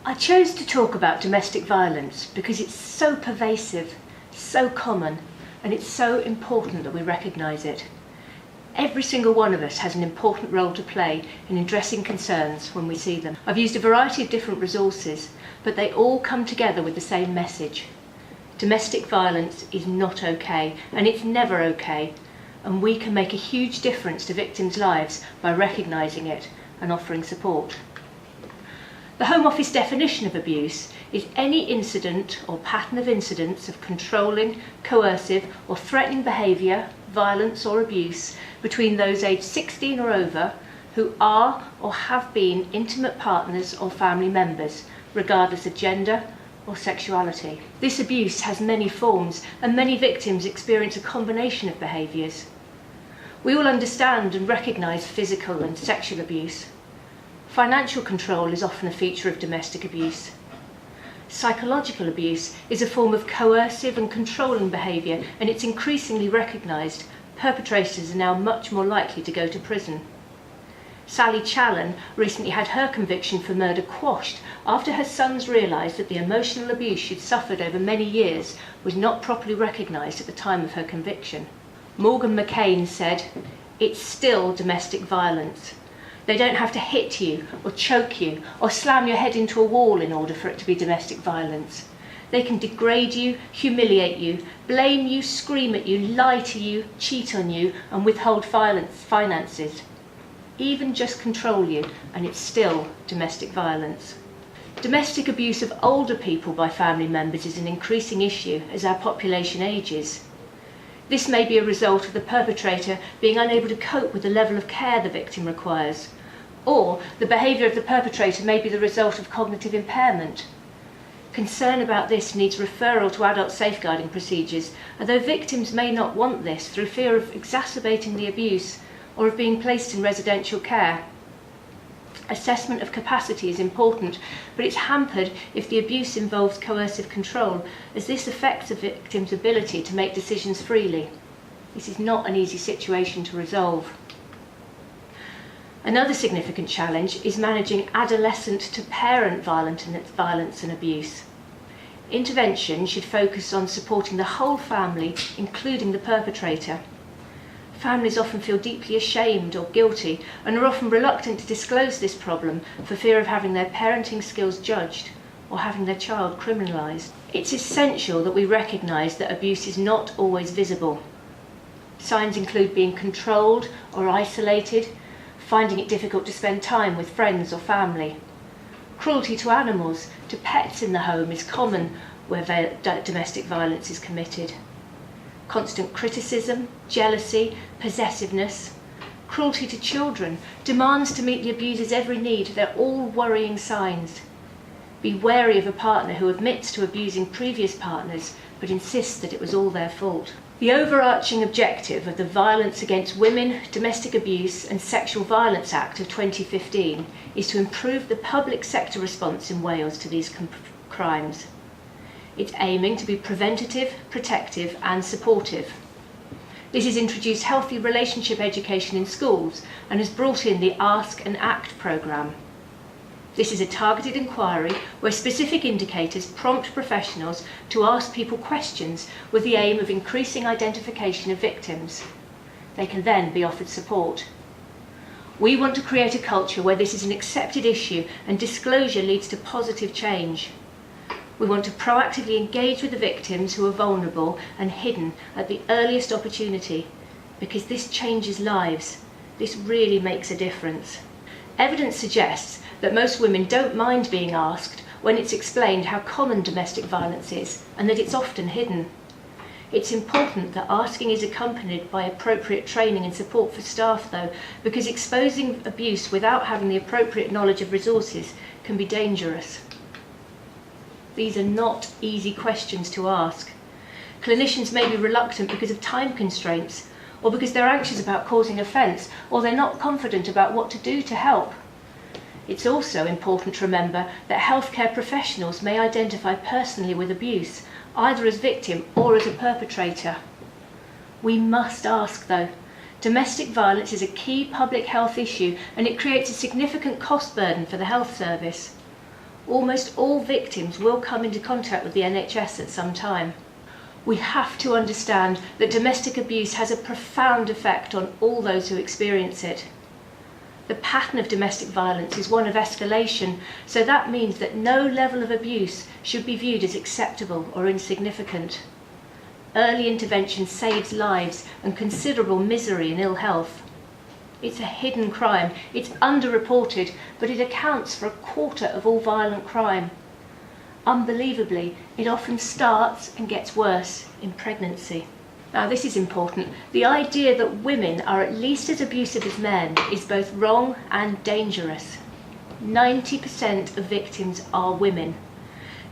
I chose to talk about domestic violence because it's so pervasive, so common, and it's so important that we recognise it. Every single one of us has an important role to play in addressing concerns when we see them. I've used a variety of different resources, but they all come together with the same message. Domestic violence is not okay, and it's never okay, and we can make a huge difference to victims' lives by recognising it and offering support. The Home Office definition of abuse is any incident or pattern of incidents of controlling, coercive or threatening behaviour, violence or abuse between those aged 16 or over who are or have been intimate partners or family members, regardless of gender or sexuality. This abuse has many forms, and many victims experience a combination of behaviours. We all understand and recognise physical and sexual abuse. Financial control is often a feature of domestic abuse. Psychological abuse is a form of coercive and controlling behaviour, and it's increasingly recognised. Perpetrators are now much more likely to go to prison. Sally Challen recently had her conviction for murder quashed after her sons realised that the emotional abuse she'd suffered over many years was not properly recognised at the time of her conviction. Morgan McCain said, "It's still domestic violence. They don't have to hit you or choke you or slam your head into a wall in order for it to be domestic violence. They can degrade you, humiliate you, blame you, scream at you, lie to you, cheat on you and withhold finances. Even just control you, and it's still domestic violence." Domestic abuse of older people by family members is an increasing issue as our population ages. This may be a result of the perpetrator being unable to cope with the level of care the victim requires, or the behaviour of the perpetrator may be the result of cognitive impairment. Concern about this needs referral to adult safeguarding procedures, although victims may not want this through fear of exacerbating the abuse or of being placed in residential care. Assessment of capacity is important, but it's hampered if the abuse involves coercive control, as this affects a victim's ability to make decisions freely. This is not an easy situation to resolve. Another significant challenge is managing adolescent to parent violence and abuse. Intervention should focus on supporting the whole family, including the perpetrator. Families often feel deeply ashamed or guilty and are often reluctant to disclose this problem for fear of having their parenting skills judged or having their child criminalised. It's essential that we recognise that abuse is not always visible. Signs include being controlled or isolated, finding it difficult to spend time with friends or family. Cruelty to animals, to pets in the home is common where domestic violence is committed. Constant criticism, jealousy, possessiveness, cruelty to children, demands to meet the abuser's every need, they're all worrying signs. Be wary of a partner who admits to abusing previous partners but insists that it was all their fault. The overarching objective of the Violence Against Women, Domestic Abuse and Sexual Violence Act of 2015 is to improve the public sector response in Wales to these crimes. It's aiming to be preventative, protective and supportive. This has introduced healthy relationship education in schools and has brought in the Ask and Act programme. This is a targeted inquiry where specific indicators prompt professionals to ask people questions with the aim of increasing identification of victims. They can then be offered support. We want to create a culture where this is an accepted issue and disclosure leads to positive change. We want to proactively engage with the victims who are vulnerable and hidden at the earliest opportunity, because this changes lives. This really makes a difference. Evidence suggests that most women don't mind being asked when it's explained how common domestic violence is and that it's often hidden. It's important that asking is accompanied by appropriate training and support for staff though, because exposing abuse without having the appropriate knowledge of resources can be dangerous. These are not easy questions to ask. Clinicians may be reluctant because of time constraints, or because they're anxious about causing offence, or they're not confident about what to do to help. It's also important to remember that healthcare professionals may identify personally with abuse, either as victim or as a perpetrator. We must ask though. Domestic violence is a key public health issue and it creates a significant cost burden for the health service. Almost all victims will come into contact with the NHS at some time. We have to understand that domestic abuse has a profound effect on all those who experience it. The pattern of domestic violence is one of escalation, so that means that no level of abuse should be viewed as acceptable or insignificant. Early intervention saves lives and considerable misery and ill health. It's a hidden crime, it's underreported, but it accounts for 1/4 of all violent crime. Unbelievably, it often starts and gets worse in pregnancy. Now, this is important. The idea that women are at least as abusive as men is both wrong and dangerous. 90% of victims are women.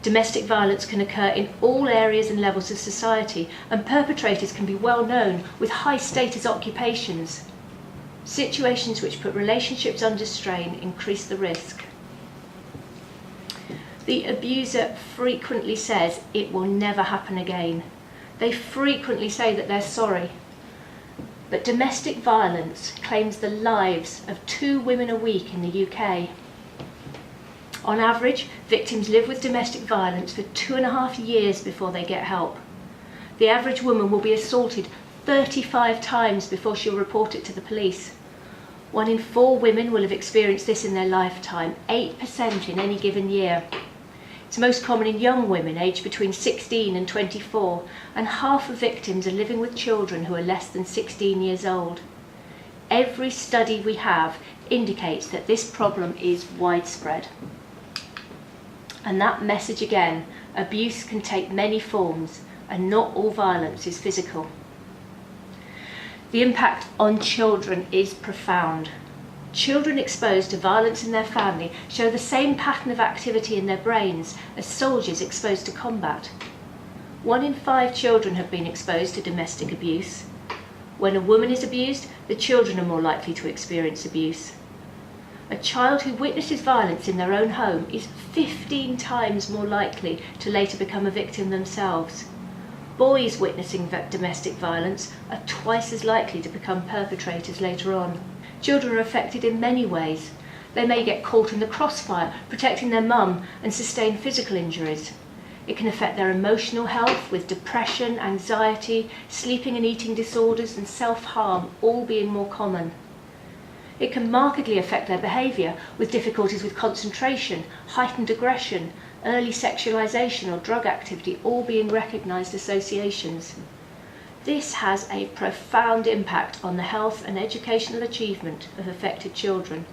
Domestic violence can occur in all areas and levels of society, and perpetrators can be well known with high status occupations. Situations which put relationships under strain increase the risk. The abuser frequently says it will never happen again. They frequently say that they're sorry. But domestic violence claims the lives of 2 women a week in the UK. On average, victims live with domestic violence for 2.5 years before they get help. The average woman will be assaulted 35 times before she'll report it to the police. 1 in 4 women will have experienced this in their lifetime, 8% in any given year. It's most common in young women aged between 16 and 24, and half of victims are living with children who are less than 16 years old. Every study we have indicates that this problem is widespread. And that message again, abuse can take many forms, and not all violence is physical. The impact on children is profound. Children exposed to violence in their family show the same pattern of activity in their brains as soldiers exposed to combat. 1 in 5 children have been exposed to domestic abuse. When a woman is abused, the children are more likely to experience abuse. A child who witnesses violence in their own home is 15 times more likely to later become a victim themselves. Boys witnessing domestic violence are twice as likely to become perpetrators later on. Children are affected in many ways. They may get caught in the crossfire, protecting their mum, and sustain physical injuries. It can affect their emotional health with depression, anxiety, sleeping and eating disorders, and self-harm all being more common. It can markedly affect their behaviour with difficulties with concentration, heightened aggression, early sexualisation or drug activity all being recognised associations. This has a profound impact on the health and educational achievement of affected children.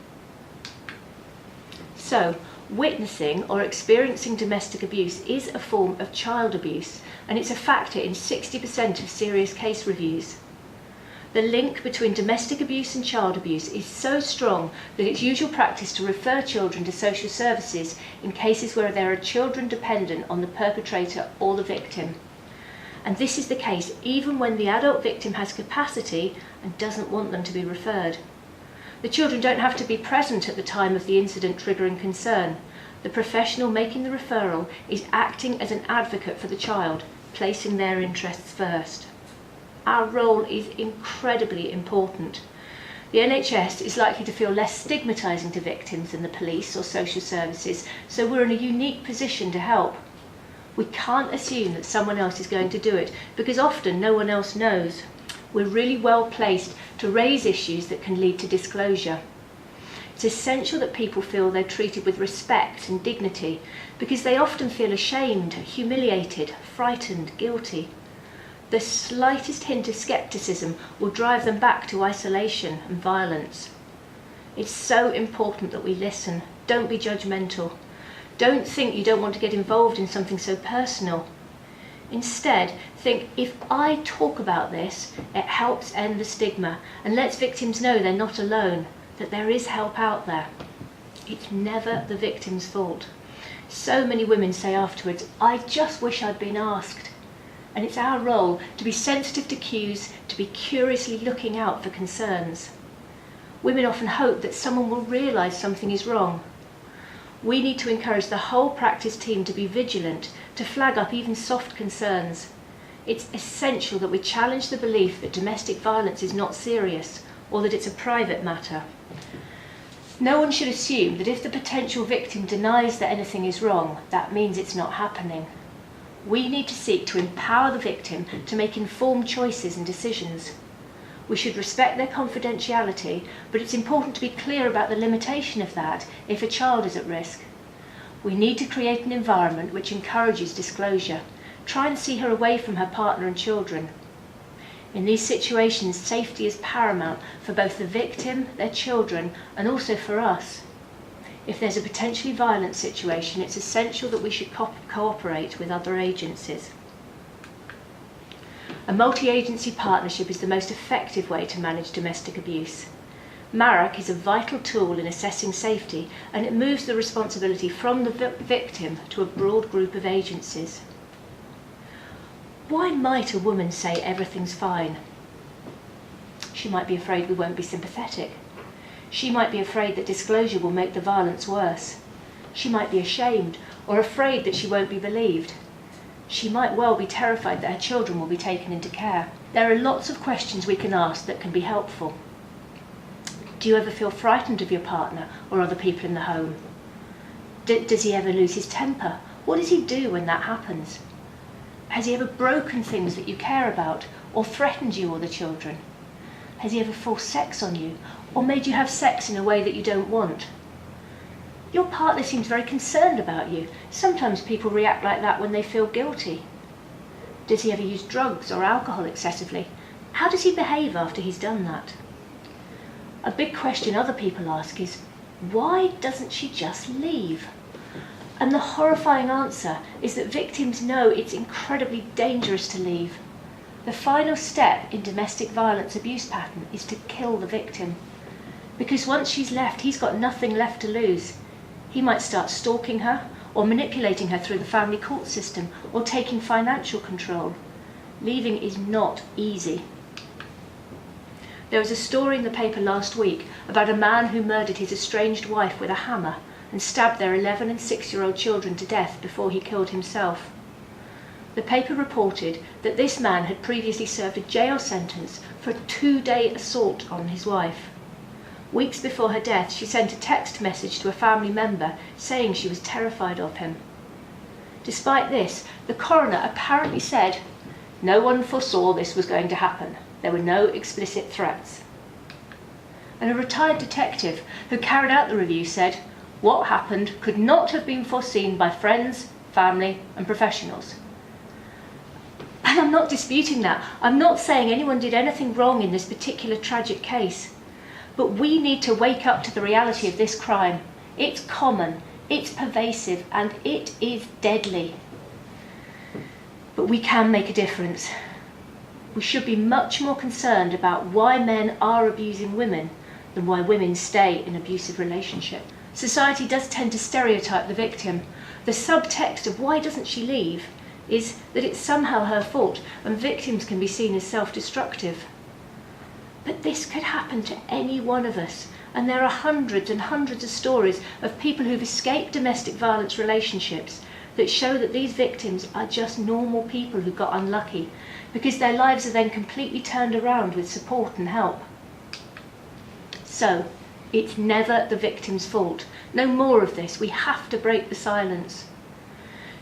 So, witnessing or experiencing domestic abuse is a form of child abuse, and it's a factor in 60% of serious case reviews. The link between domestic abuse and child abuse is so strong that it's usual practice to refer children to social services in cases where there are children dependent on the perpetrator or the victim. And this is the case even when the adult victim has capacity and doesn't want them to be referred. The children don't have to be present at the time of the incident triggering concern. The professional making the referral is acting as an advocate for the child, placing their interests first. Our role is incredibly important. The NHS is likely to feel less stigmatising to victims than the police or social services, so we're in a unique position to help. We can't assume that someone else is going to do it, because often no one else knows. We're really well placed to raise issues that can lead to disclosure. It's essential that people feel they're treated with respect and dignity, because they often feel ashamed, humiliated, frightened, guilty. The slightest hint of scepticism will drive them back to isolation and violence. It's so important that we listen. Don't be judgmental. Don't think you don't want to get involved in something so personal. Instead, think, if I talk about this, it helps end the stigma and lets victims know they're not alone, that there is help out there. It's never the victim's fault. So many women say afterwards, I just wish I'd been asked. And it's our role to be sensitive to cues, to be curiously looking out for concerns. Women often hope that someone will realise something is wrong. We need to encourage the whole practice team to be vigilant, to flag up even soft concerns. It's essential that we challenge the belief that domestic violence is not serious, or that it's a private matter. No one should assume that if the potential victim denies that anything is wrong, that means it's not happening. We need to seek to empower the victim to make informed choices and decisions. We should respect their confidentiality, but it's important to be clear about the limitation of that if a child is at risk. We need to create an environment which encourages disclosure. Try and see her away from her partner and children. In these situations, safety is paramount for both the victim, their children, and also for us. If there's a potentially violent situation, it's essential that we should cooperate with other agencies. A multi-agency partnership is the most effective way to manage domestic abuse. MARAC is a vital tool in assessing safety, and it moves the responsibility from the victim to a broad group of agencies. Why might a woman say everything's fine? She might be afraid we won't be sympathetic. She might be afraid that disclosure will make the violence worse. She might be ashamed or afraid that she won't be believed. She might well be terrified that her children will be taken into care. There are lots of questions we can ask that can be helpful. Do you ever feel frightened of your partner or other people in the home? Does he ever lose his temper? What does he do when that happens? Has he ever broken things that you care about or threatened you or the children? Has he ever forced sex on you or made you have sex in a way that you don't want? Your partner seems very concerned about you. Sometimes people react like that when they feel guilty. Does he ever use drugs or alcohol excessively? How does he behave after he's done that? A big question other people ask is, why doesn't she just leave? And the horrifying answer is that victims know it's incredibly dangerous to leave. The final step in domestic violence abuse pattern is to kill the victim. Because once she's left, he's got nothing left to lose. He might start stalking her, or manipulating her through the family court system, or taking financial control. Leaving is not easy. There was a story in the paper last week about a man who murdered his estranged wife with a hammer and stabbed their 11 and 6-year-old children to death before he killed himself. The paper reported that this man had previously served a jail sentence for a 2-day assault on his wife. Weeks before her death, she sent a text message to a family member saying she was terrified of him. Despite this, the coroner apparently said, "No one foresaw this was going to happen. There were no explicit threats." And a retired detective who carried out the review said, "What happened could not have been foreseen by friends, family, and professionals." And I'm not disputing that. I'm not saying anyone did anything wrong in this particular tragic case. But we need to wake up to the reality of this crime. It's common, it's pervasive, and it is deadly. But we can make a difference. We should be much more concerned about why men are abusing women than why women stay in abusive relationships. Society does tend to stereotype the victim. The subtext of why doesn't she leave is that it's somehow her fault, and victims can be seen as self-destructive. But this could happen to any one of us, and there are hundreds and hundreds of stories of people who've escaped domestic violence relationships that show that these victims are just normal people who got unlucky, because their lives are then completely turned around with support and help. So, it's never the victim's fault. No more of this. We have to break the silence.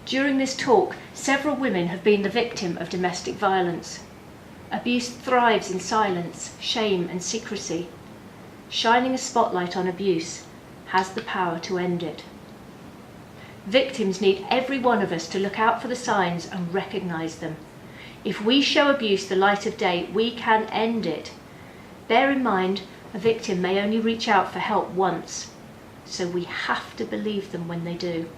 During this talk, several women have been the victim of domestic violence. Abuse thrives in silence, shame, and secrecy. Shining a spotlight on abuse has the power to end it. Victims need every one of us to look out for the signs and recognise them. If we show abuse the light of day, we can end it. Bear in mind, a victim may only reach out for help once, so we have to believe them when they do.